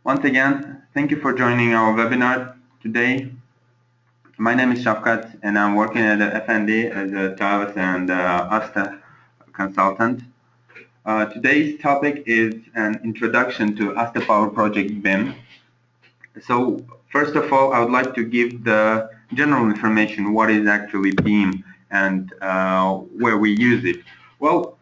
Once again, thank you for joining our webinar today. My name is Shafkat, and I'm working at the FND as a Tavis and Asta consultant. Today's topic is an introduction to Asta Powerproject BIM. So, first of all, I would like to give the general information what is actually BIM and where we use it. Well,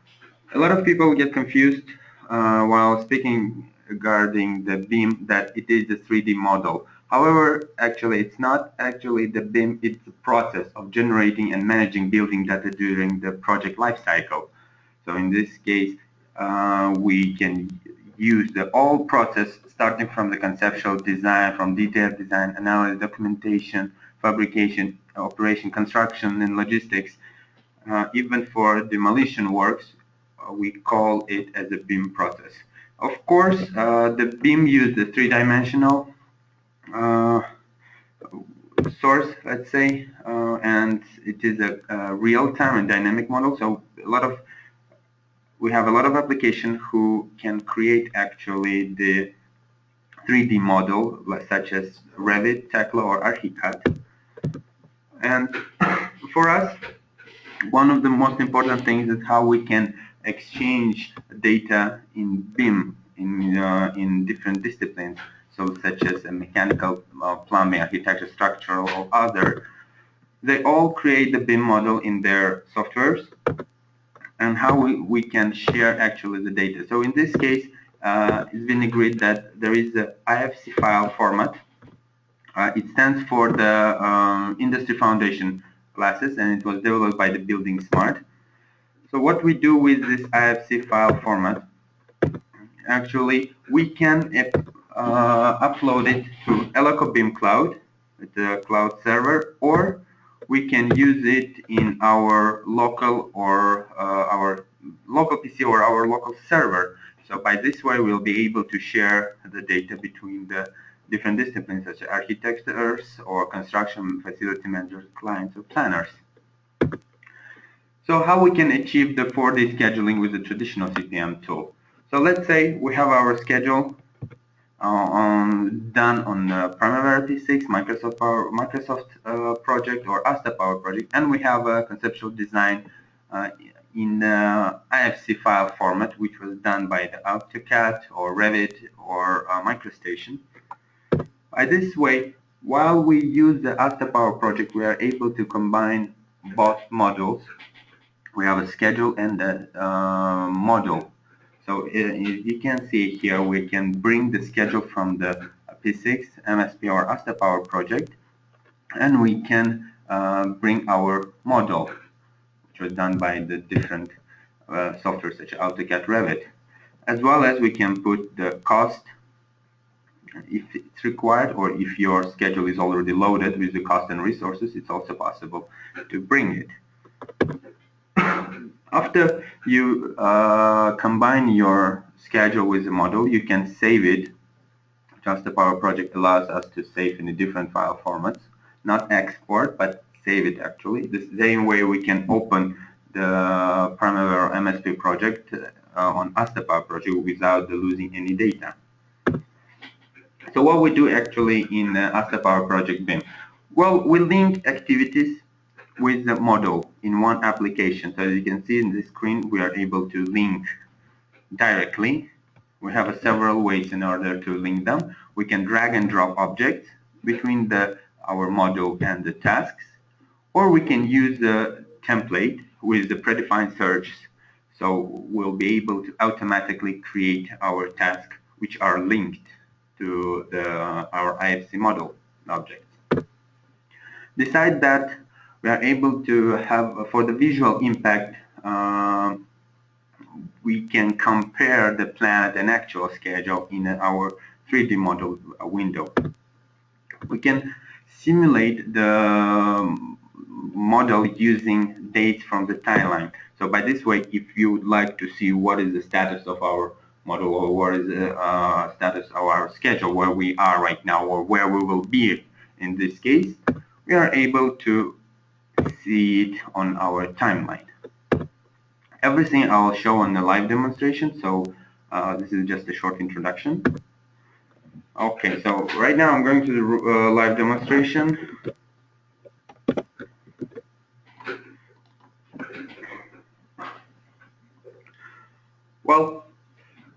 a lot of people get confused while speaking regarding the BIM that it is a 3D model. However, actually, it's not actually the BIM, it's the process of generating and managing building data during the project lifecycle. So in this case, we can use the whole process starting from the conceptual design, from detailed design, analysis, documentation, fabrication, operation, construction, and logistics. Even for demolition works, we call it as a BIM process. Of course, the BIM uses the three-dimensional source, let's say, and it is a real-time and dynamic model. So we have a lot of applications who can create actually the 3D model, such as Revit, Tekla, or Archicad. And for us, one of the most important things is how we can exchange data in BIM in different disciplines, so such as mechanical, plumbing, architecture, structural, or other. They all create the BIM model in their softwares, and how we can share actually the data. So in this case, it's been agreed that there is the IFC file format. It stands for the Industry Foundation classes, and it was developed by the Building Smart. So what we do with this IFC file format, actually, we can upload it to Eloco BIM Cloud, the cloud server, or we can use it in our local PC or our local server. So by this way, we'll be able to share the data between the different disciplines, such as architects or construction facility managers, clients, or planners. So how we can achieve the 4D scheduling with the traditional CPM tool? So let's say we have our schedule done on Primavera P6, Microsoft project, or Asta Powerproject, and we have a conceptual design in IFC file format, which was done by the AutoCAD or Revit or MicroStation. By this way, while we use the Asta Powerproject, we are able to combine both modules. We have a schedule and a module. So you can see here, we can bring the schedule from the P6, MSP, or Asta Powerproject, and we can bring our model, which was done by the different software such as AutoCAD, Revit, as well as we can put the cost if it's required, or if your schedule is already loaded with the cost and resources, it's also possible to bring it. After you combine your schedule with the model, you can save it. Just the Powerproject allows us to save in a different file formats, not export, but save it actually. The same way we can open the Primavera MSP project on Asta Powerproject without losing any data. So what we do actually in Asta Powerproject BIM? Well, we link activities with the model in one application. So as you can see in the screen, we are able to link directly. We have several ways in order to link them. We can drag and drop objects between our model and the tasks, or we can use the template with the predefined searches. So we'll be able to automatically create our tasks which are linked to our IFC model objects. Besides that, we are able to have, for the visual impact, we can compare the planned and actual schedule in our 3D model window. We can simulate the model using dates from the timeline. So by this way, if you would like to see what is the status of our model, or what is the status of our schedule, where we are right now, or where we will be in this case, we are able to see it on our timeline. Everything I'll show on the live demonstration, so this is just a short introduction. Okay, so right now I'm going to the live demonstration. Well,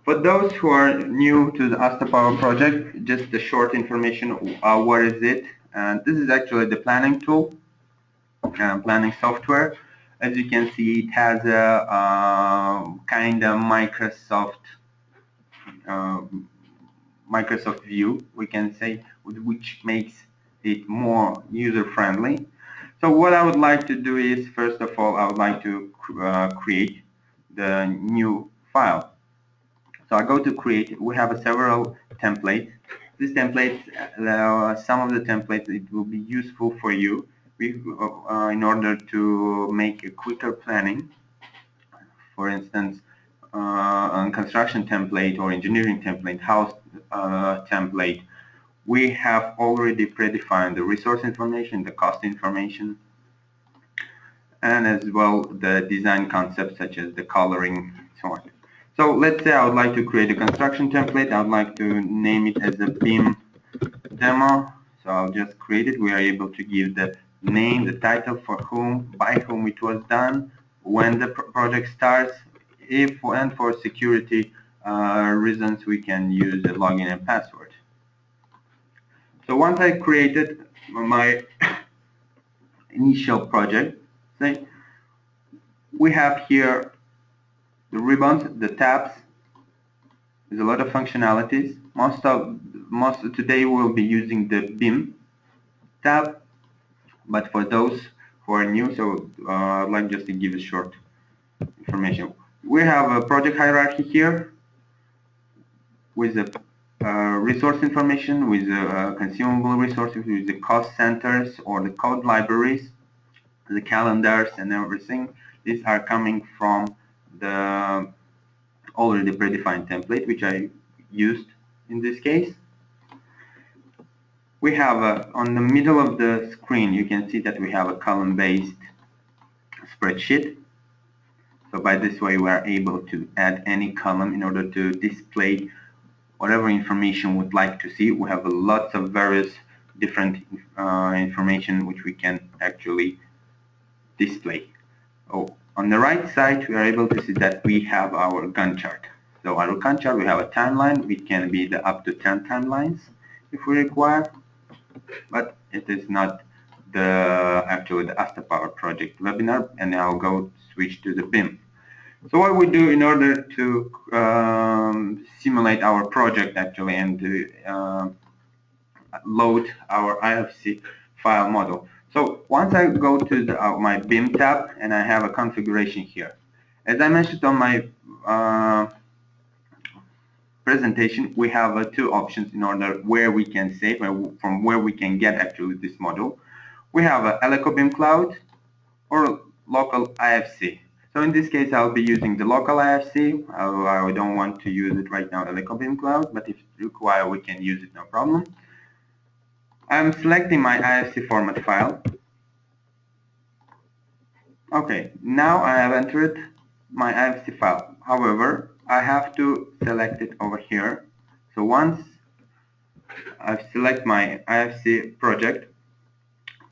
for those who are new to the Asta Power project, just a short information, what is it? And this is actually the planning tool, planning software. As you can see, it has a kind of Microsoft view, we can say, which makes it more user-friendly. So what I would like to do is, first of all, I would like to create the new file. So I go to create. We have several templates. These templates, some of the templates, it will be useful for you in order to make a quicker planning. For instance, on construction template or engineering template, house template, we have already predefined the resource information, the cost information, and as well the design concepts such as the coloring, so on. So let's say I would like to create a construction template. I would like to name it as a BIM demo. So I'll just create it. We are able to give the name, the title, for whom, by whom it was done, when the project starts. If and for security reasons, we can use a login and password. So once I created my initial project, say we have here the ribbons, the tabs. There's a lot of functionalities. Most today we'll be using the BIM tab, but for those who are new, so I'd like just to give a short information. We have a project hierarchy here with the resource information, with the consumable resources, with the cost centers or the code libraries, the calendars and everything. These are coming from the already predefined template, which I used in this case. We have on the middle of the screen, you can see that we have a column-based spreadsheet. So by this way, we are able to add any column in order to display whatever information we would like to see. We have lots of various different information which we can actually display. Oh, on the right side, we are able to see that we have our Gantt chart. So our Gantt chart, we have a timeline. It can be the up to 10 timelines if we require, but it is not actually the Asta Power project webinar, and I'll go switch to the BIM. So what we do in order to simulate our project actually and to load our IFC file model. So once I go to my BIM tab and I have a configuration here. As I mentioned on my presentation, we have two options in order where we can save, from where we can get actually this model. We have a Eleco BIM Cloud or local IFC. So in this case, I'll be using the local IFC. I don't want to use it right now, Eleco BIM Cloud, but if required, we can use it, no problem. I'm selecting my IFC format file. Okay, now I have entered my IFC file. However, I have to select it over here. So once I select my IFC project,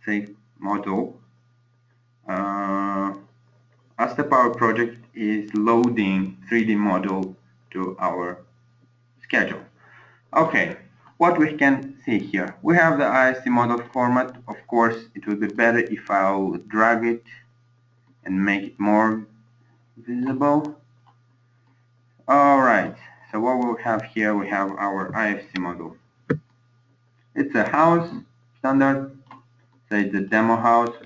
say model, Asta Power project is loading 3D model to our schedule. Okay, what we can see here, we have the IFC model format. Of course, it would be better if I'll drag it and make it more visible. All right, so what we have here, we have our IFC model. It's a house standard, say the demo house.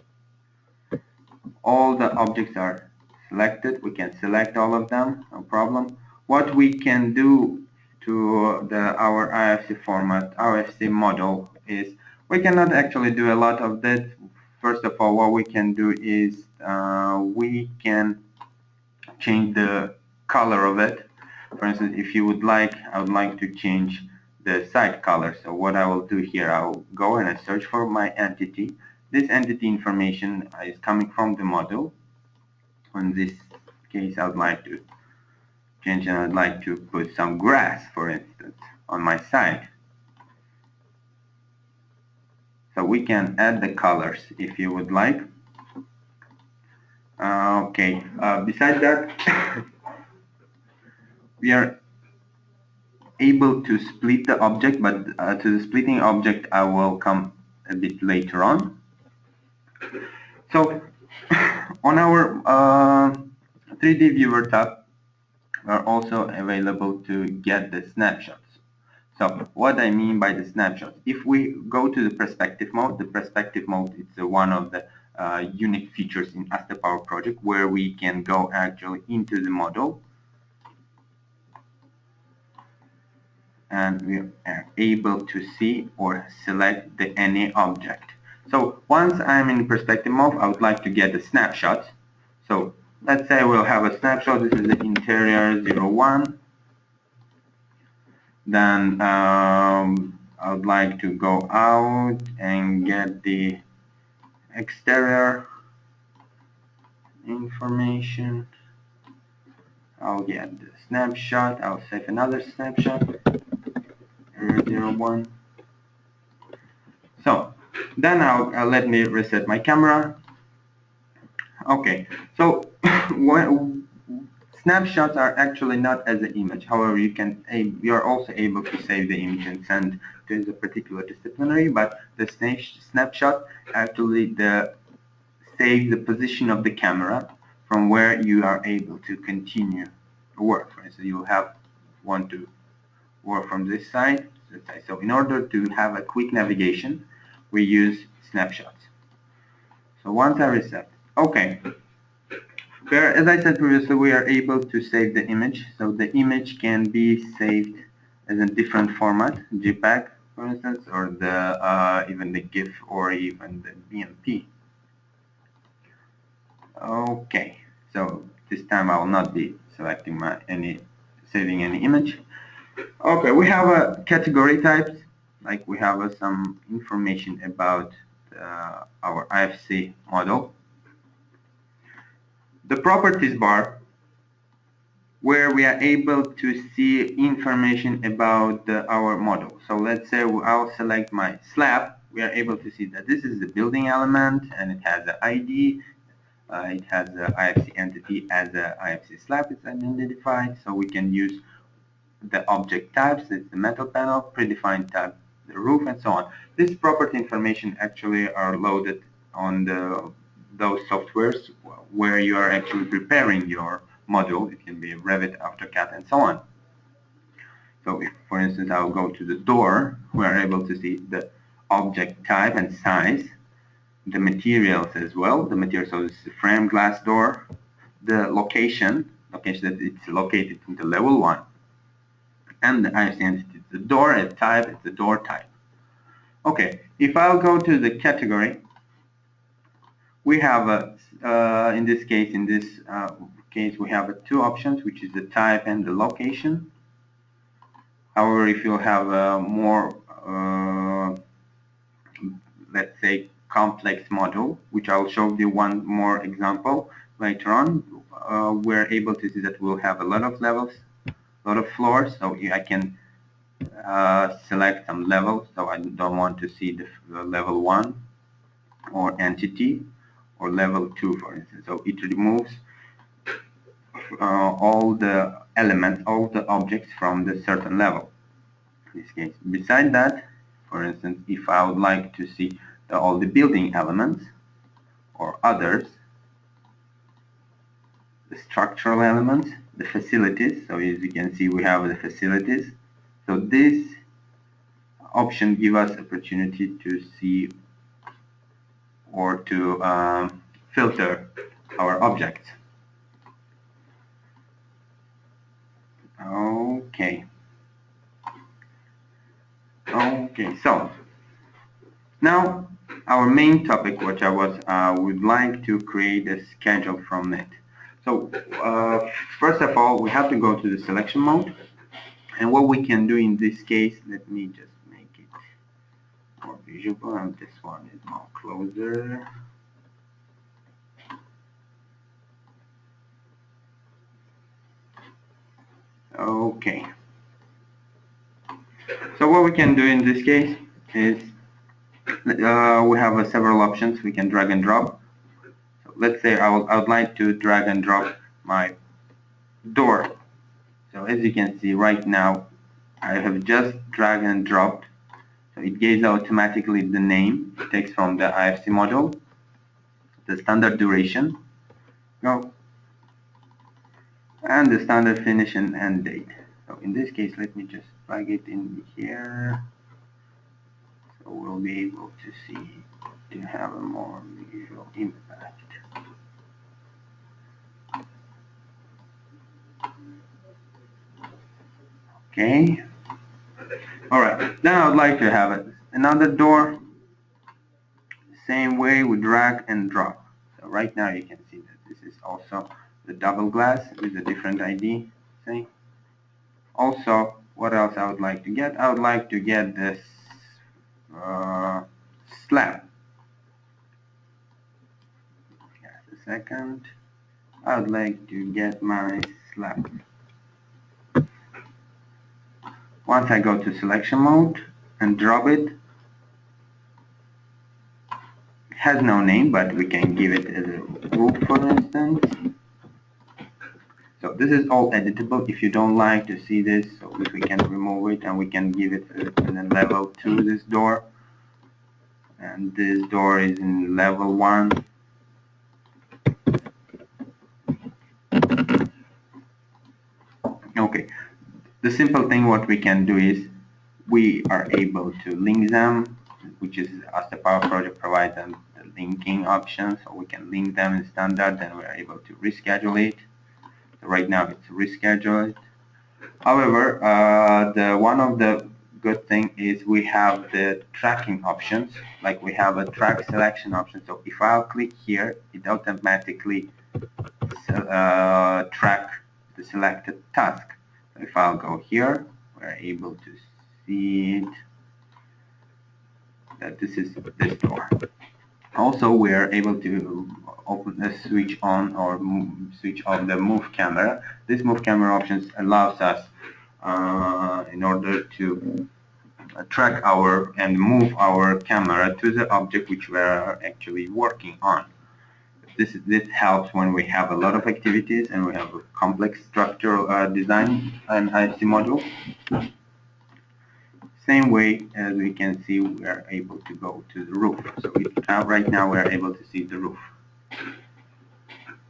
All the objects are selected. We can select all of them, no problem. What we can do to our IFC format, IFC model, is we cannot actually do a lot of that. First of all, what we can do is we can change the color of it. For instance, if you would like, I would like to change the site color. So what I will do here, I'll go and I search for my entity. This entity information is coming from the model. In this case, I would like to change and I'd like to put some grass, for instance, on my site. we can add the colors if you would like. Okay, besides that, we are able to split the object, but to the splitting object I will come a bit later on. So on our 3D viewer tab, are also available to get the snapshots. So what I mean by the snapshots, if we go to the perspective mode is one of the unique features in Asta Powerproject, where we can go actually into the model and we are able to see or select any object. So once I'm in perspective mode, I would like to get the snapshot. So let's say we'll have a snapshot. This is the interior 01. Then I would like to go out and get the exterior information. I'll get the snapshot. I'll save another snapshot. 01. So then I'll let me reset my camera. Okay, so snapshots are actually not as an image. However, you are also able to save the image and send to the particular disciplinary. But the snapshot actually saves the position of the camera from where you are able to continue work. For instance, you want to work from this side. So in order to have a quick navigation, we use snapshots. So once I reset, okay. As I said previously, we are able to save the image. So the image can be saved as a different format, JPEG, for instance, or even the GIF or even the BMP. Okay, so this time I will not be selecting saving any image. Okay, we have a category types, like we have some information about our IFC model. The properties bar, where we are able to see information about our model. So let's say I'll select my slab. We are able to see that this is the building element and it has an ID. It has the IFC entity as a IFC slab. It's identified, so we can use the object types. It's the metal panel, predefined tab, the roof, and so on. This property information actually are loaded on those softwares where you are actually preparing your module. It can be Revit, AutoCAD, and so on. So if, for instance, I'll go to the door, we are able to see the object type and size, the materials as well. The material, so it's the frame glass door, the location that it's located in the level 1, and the IFC entity, the door type, it's the door type. Okay, if I'll go to the category, we have in this case, we have two options, which is the type and the location. However, if you have a more, let's say, complex model, which I'll show you one more example later on, we're able to see that we'll have a lot of levels, a lot of floors. So I can select some levels. So I don't want to see the level 1 or entity, or level 2, for instance. So it removes all the elements, all the objects from the certain level. In this case, beside that, for instance, if I would like to see all the building elements or others, the structural elements, the facilities. So as you can see, we have the facilities. So this option gives us opportunity to see or to filter our objects. Okay. Okay, so now our main topic, which I would like to create a schedule from it. So first of all, we have to go to the selection mode, and what we can do in this case, let me just make it more visual, and this one is more closer. Okay. So what we can do in this case is We have several options. We can drag and drop. So let's say I would like to drag and drop my door. So as you can see right now, I have just drag and dropped. So it gives automatically the name. It takes from the IFC model, the standard duration, go, and the standard finish and end date. So in this case, let me just plug it in here. So we'll be able to see, to have a more visual impact. Okay. All right. Then I would like to have it another door. Same way we drag and drop. So right now you can see that this is also the double glass with a different ID. See? Also, what else I would like to get? I would like to get this slab. Just a second. I would like to get my slab. Once I go to selection mode and drop it, it has no name, but we can give it as a roof, for instance. So this is all editable. If you don't like to see this, so we can remove it and we can give it a level 2, this door. And this door is in level 1. Okay. The simple thing what we can do is we are able to link them, which is Asta Powerproject provides them the linking option, so we can link them in standard, and we are able to reschedule it. So right now it's rescheduled. However, the one of the good thing is we have the tracking options, like we have a track selection option. So if I'll click here, it automatically track the selected task. If I'll go here, we're able to see it, that this is this door. Also, we are able to open the switch on or switch off the move camera. This move camera options allows us in order to track our and move our camera to the object which we are actually working on. This helps when we have a lot of activities and we have a complex structural design and IFC module. Same way as we can see, we are able to go to the roof. So right now we are able to see the roof.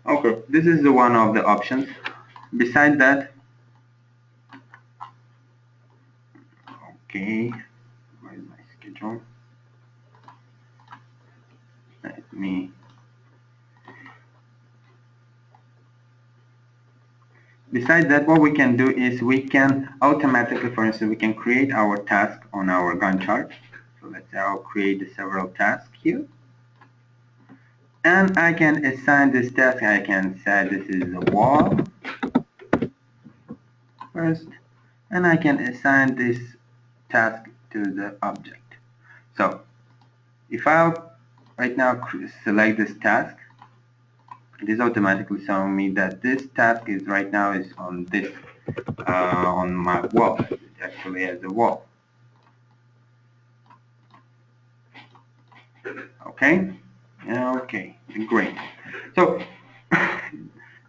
Okay, this is the one of the options. Besides that, okay, where is my schedule? Let me. Besides that, what we can do is we can automatically, for instance, we can create our task on our Gantt chart. So let's say I'll create several tasks here. And I can assign this task. I can say this is the wall first. And I can assign this task to the object. So if I'll right now select this task, it is automatically showing me that this task is right now is on this on my wall. It actually has a wall. Okay. Okay. Great. So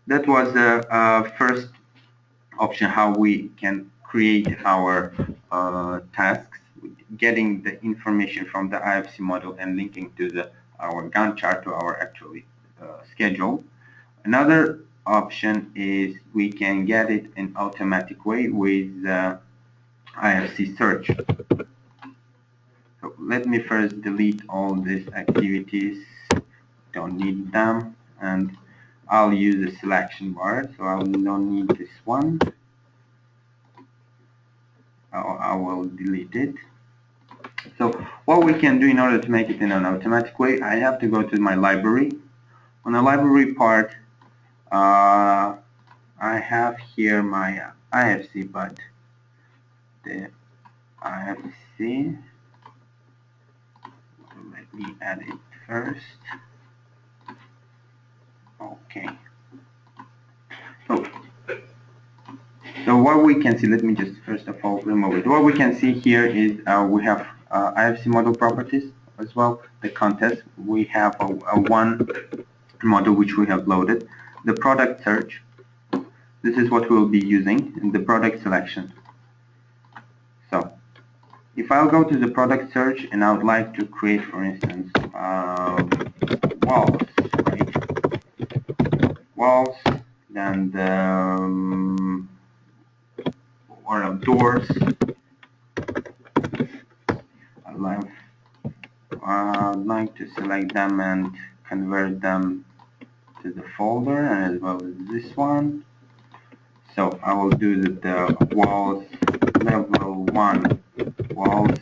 that was the first option, how we can create our tasks, getting the information from the IFC model and linking to our Gantt chart to our actually schedule. Another option is we can get it in automatic way with IFC Search. So let me first delete all these activities, don't need them, and I'll use the selection bar, so I don't need this one. I will delete it. So what we can do in order to make it in an automatic way, I have to go to my library. On the library part, I have here my IFC, but the IFC, let me add it first. Okay. So what we can see, let me just first of all remove it. What we can see here is we have IFC model properties. as well. The contest, we have a one model which we have loaded. The product search, this is what we'll be using in the product selection. So if I'll go to the product search and I would like to create, for instance, walls, right? Walls, then the or doors. I'd like to select them and convert them to the folder, and as well as this one. So I will do the walls level 1 walls,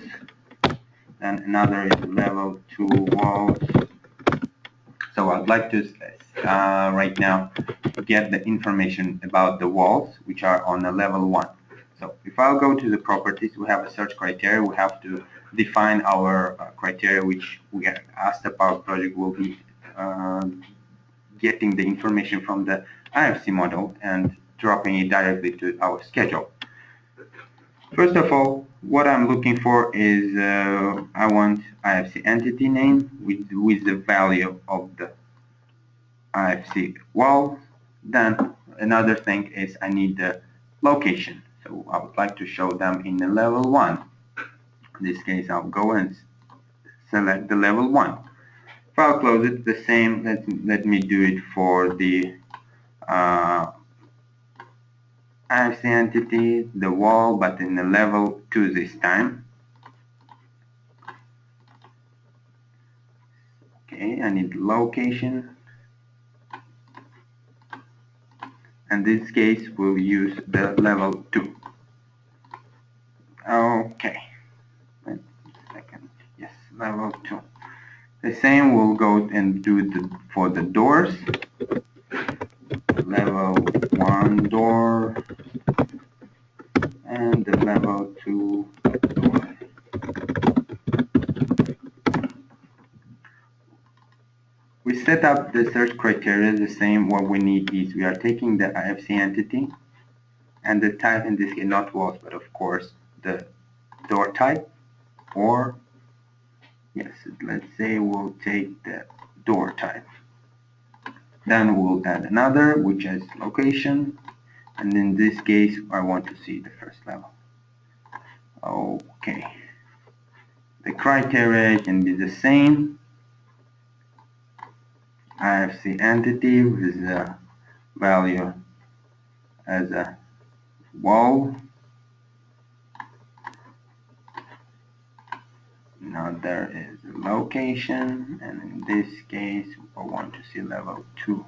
then another is level 2 walls. So I'd like to right now get the information about the walls which are on the level 1. So if I'll go to the properties, we have a search criteria. We have to define our criteria, which we at Asta Powerproject will be getting the information from the IFC model and dropping it directly to our schedule. First of all, what I'm looking for is I want IFC entity name with the value of the IFC wall. Then another thing is I need the location. So I would like to show them in the level 1. In this case, I'll go and select the level 1. If I'll close it, the same, let me do it for the IFC entity, the wall, but in the level 2 this time. Okay, I need location. In this case, we'll use the level 2. Okay. Wait a second. Yes, level 2. The same we'll go and do for the doors. Level 1 door and the level 2 door. We set up the search criteria the same. What we need is we are taking the IFC entity and the type, in this case not walls, but of course the door type, or yes, let's say we'll take the door type. Then we'll add another, which is location, and in this case I want to see the first level. Okay, the criteria can be the same. IFC entity with the value as a wall. Now there is a location, and in this case I want to see level 2.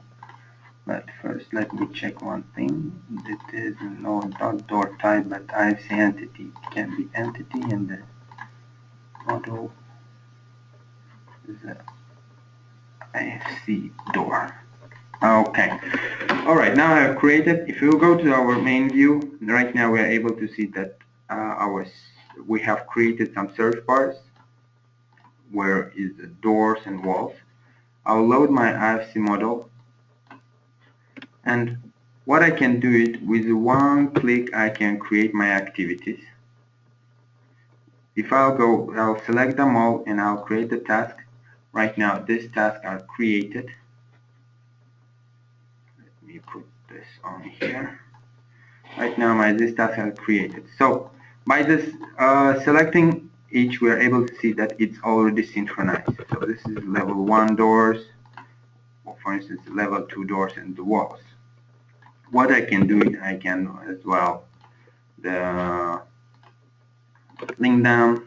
But first let me check one thing. It is not door type, but IFC entity. It can be entity, and the model is a IFC door. Okay. Alright, now I have created. If you go to our main view, right now we are able to see that we have created some search bars where is the doors and walls. I'll load my IFC model, and what I can do it with one click, I can create my activities. If I'll select them all and I'll create the task. Right now these tasks are created. Let me put this on here. Right now these tasks are created. So by this selecting each, we are able to see that it's already synchronized. So this is level 1 doors, or for instance level 2 doors and the walls. What I can do, I can as well link them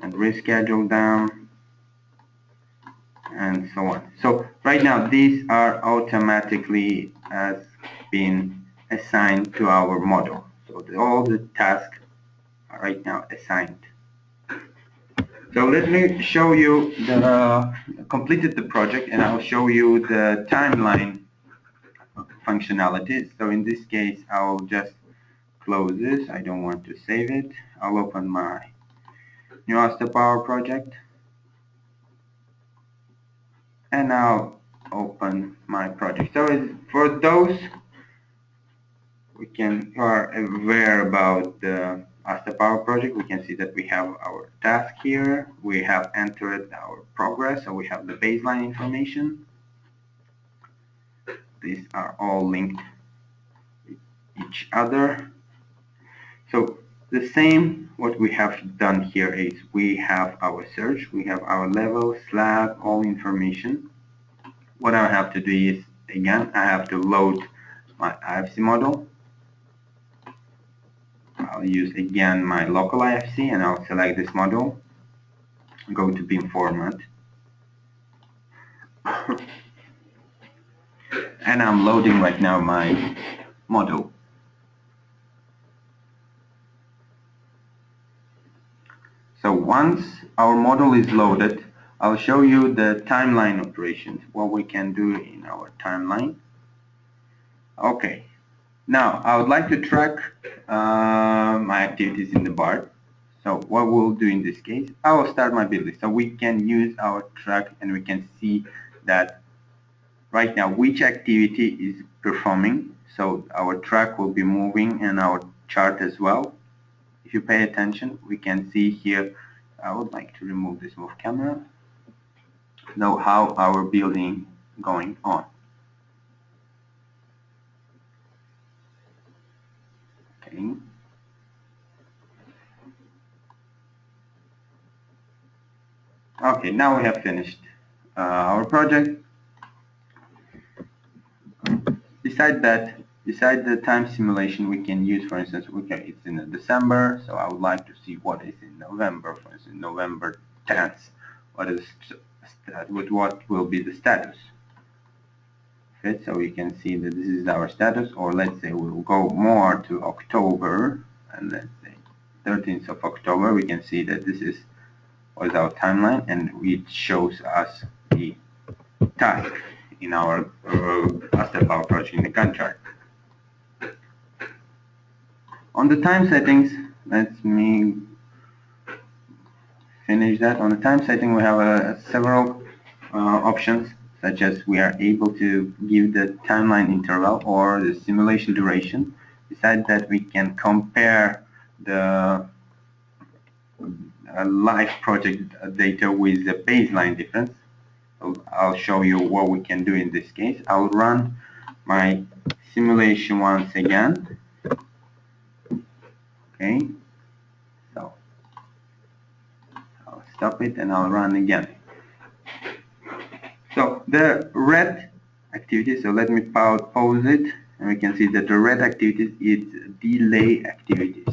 and reschedule them and so on. So right now these are automatically has been assigned to our model. So all the tasks are right now assigned. So let me show you completed the project, and I'll show you the timeline functionalities. So in this case I'll just close this. I don't want to save it. I'll open my new Asta Powerproject, and I'll open my project. So for those who are aware about Asta Powerproject, we can see that we have our task here. We have entered our progress, so we have the baseline information. These are all linked with each other. So the same, what we have done here is we have our search, we have our level, slab, all information. What I have to do is, again, I have to load my IFC model. I'll use again my local IFC and I'll select this model, go to BIM format, and I'm loading right now my model. So once our model is loaded, I'll show you the timeline operations, what we can do in our timeline. Okay, now I would like to track my activities in the bar. So what we'll do in this case, I will start my build list. So we can use our track and we can see that right now which activity is performing. So our track will be moving and our chart as well. If you pay attention, we can see here, I would like to remove this move camera, know how our building going on. Okay. Okay, now we have finished our project. Besides the time simulation, we can use, for instance, okay, it's in December, so I would like to see what is in November, for instance, November 10th. What will be the status? Okay, so we can see that this is our status, or let's say we'll go more to October, and let's say 13th of October, we can see that this is what is our timeline, and it shows us the task in our Asta Powerproject in the Gantt chart. On the time settings, let me finish that. On the time setting, we have several options, such as we are able to give the timeline interval or the simulation duration. Besides that, we can compare the live project data with the baseline difference. So I'll show you what we can do in this case. I'll run my simulation once again. Okay, so I'll stop it and I'll run again. So the red activity, so let me pause it, and we can see that the red activities is delay activities.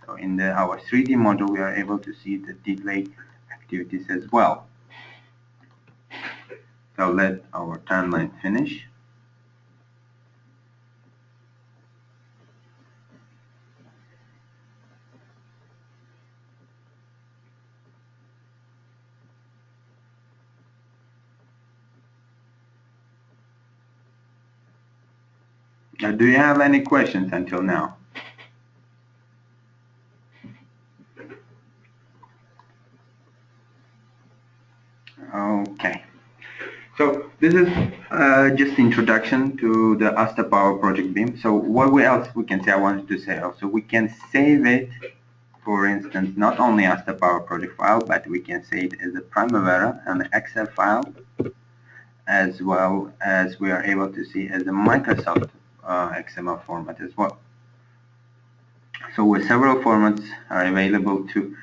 So in our 3D model, we are able to see the delay activities as well. So let our timeline finish. Do you have any questions until now? Okay. So this is just introduction to the Asta Powerproject BIM. So what else we can say? I wanted to say also we can save it, for instance, not only Asta Powerproject file, but we can save it as a Primavera and an Excel file, as well as we are able to see as a Microsoft XML format as well. So with several formats are available to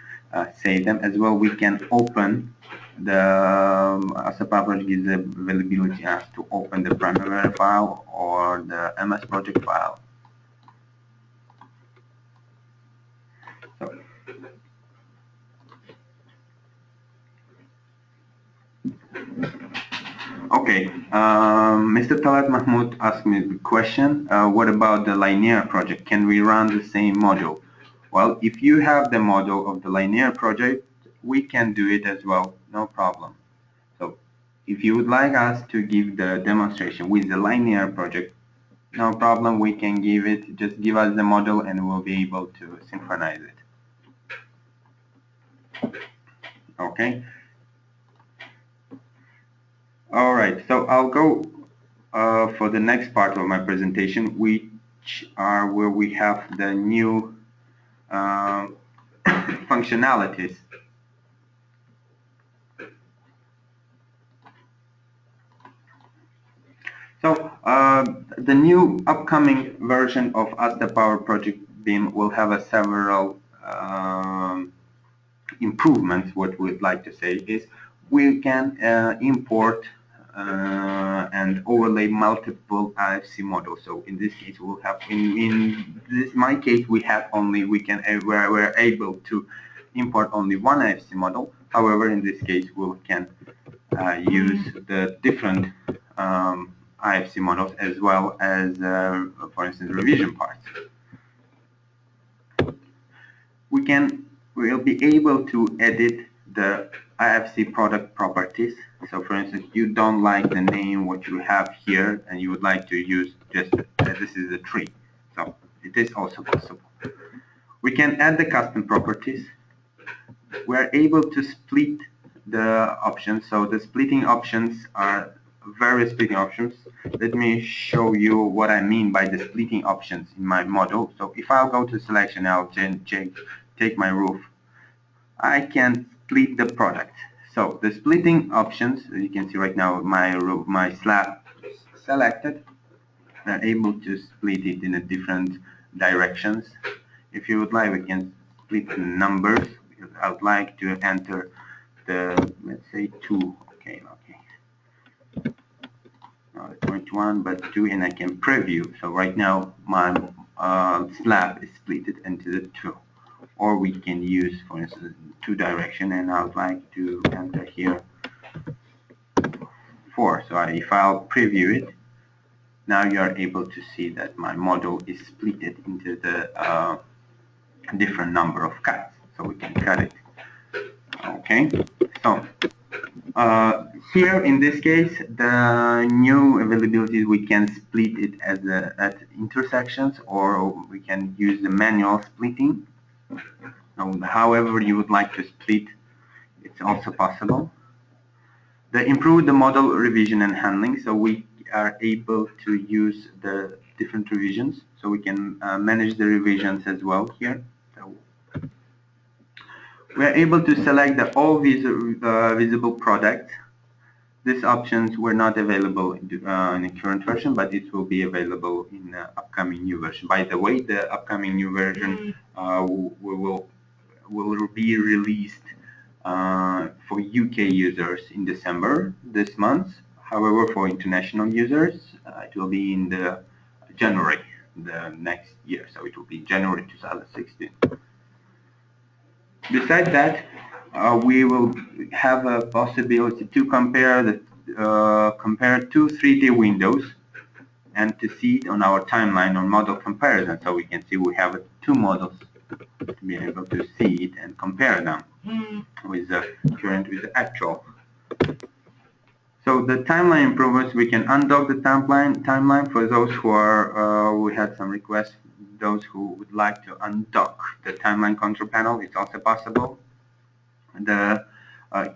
save them as well. We can open the Asta Powerproject gives the availability as to open the Primavera file or the MS Project file. So, okay, Mr. Talat Mahmoud asked me the question, what about the linear project? Can we run the same module? Well, if you have the model of the linear project, we can do it as well, no problem. So if you would like us to give the demonstration with the linear project, no problem, we can give it, just give us the model and we'll be able to synchronize it. Okay. All right, so I'll go for the next part of my presentation, which are where we have the new functionalities. So the new upcoming version of Asta Powerproject BIM will have several improvements. What we'd like to say is we can import and overlay multiple IFC models. So in this case, we'll have my case we're able to import only one IFC model. However, in this case, we can use the different IFC models as well as, for instance, revision parts. We'll be able to edit the IFC product properties. So for instance, you don't like the name what you have here and you would like to use just this is a tree. So it is also possible. We can add the custom properties. We are able to split the options. So the splitting options are various splitting options. Let me show you what I mean by the splitting options in my model. So if I'll go to selection, I'll take my roof, I can split the product. So the splitting options, you can see right now my slab selected. We're able to split it in a different directions. If you would like, we can split the numbers. I would like to enter the, let's say 2. Okay. Not 0.1 but 2, and I can preview. So right now my slab is split into the 2. Or we can use, for instance, 2 direction, and I would like to enter here 4. So if I'll preview it, now you are able to see that my model is split into the different number of cuts. So we can cut it. Okay. So here in this case, the new availability, we can split it as at intersections, or we can use the manual splitting. However you would like to split, it's also possible. The improve the model revision and handling, so we are able to use the different revisions, so we can manage the revisions as well here. So we are able to select the all visible product. These options were not available in the current version, but it will be available in the upcoming new version. By the way, the upcoming new version will be released for UK users in December this month. However, for international users, it will be in the January the next year. So it will be January 2016. Besides that, we will have a possibility to compare two 3D windows and to see it on our timeline on model comparison. So we can see we have 2 models to be able to see it and compare them with the current with the actual. So the timeline improvements, we can undock the timeline for those who are we had some requests, those who would like to undock the timeline control panel. It's also possible. The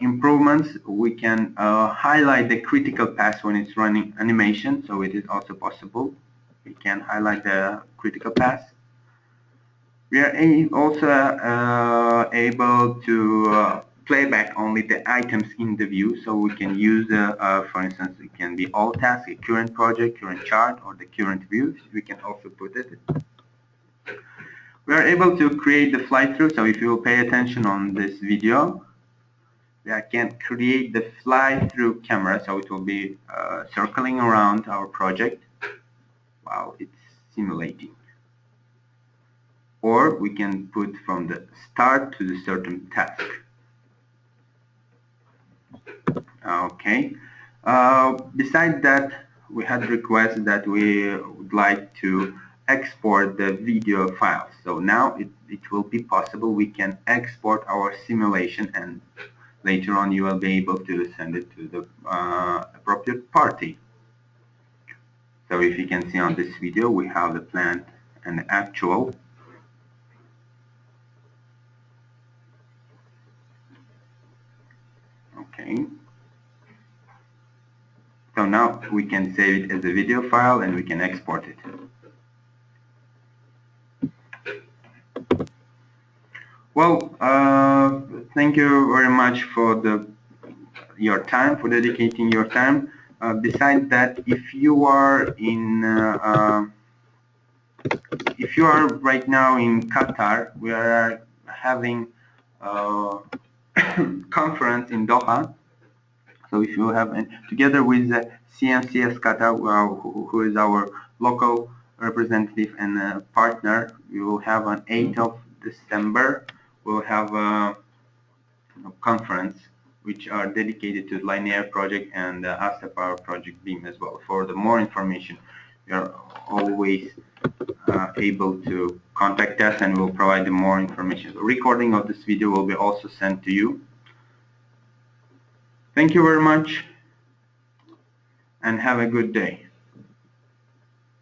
improvements, we can highlight the critical path when it's running animation, so it is also possible. We can highlight the critical path. We are also able to playback only the items in the view, so we can use, for instance, it can be all tasks, a current project, current chart, or the current view. We can also put it. We are able to create the fly-through, so if you will pay attention on this video, we can create the fly-through camera, so it will be circling around our project while it's simulating. Or we can put from the start to the certain task. Okay. Besides that, we had requests that we would like to export the video files. So now it will be possible. We can export our simulation, and later on you will be able to send it to the appropriate party. So if you can see on this video, we have the plan and the actual. Okay. So now we can save it as a video file and we can export it. Well, thank you very much for your time, for dedicating your time. Besides that, if you are right now in Qatar, we are having a conference in Doha. So if you have, together with CMCS Qatar, who is our local representative and partner, we will have on 8th of December, we'll have a conference which are dedicated to Linear project and Asta Powerproject BIM as well. For the more information, you are always able to contact us and we'll provide you more information. The recording of this video will be also sent to you. Thank you very much and have a good day.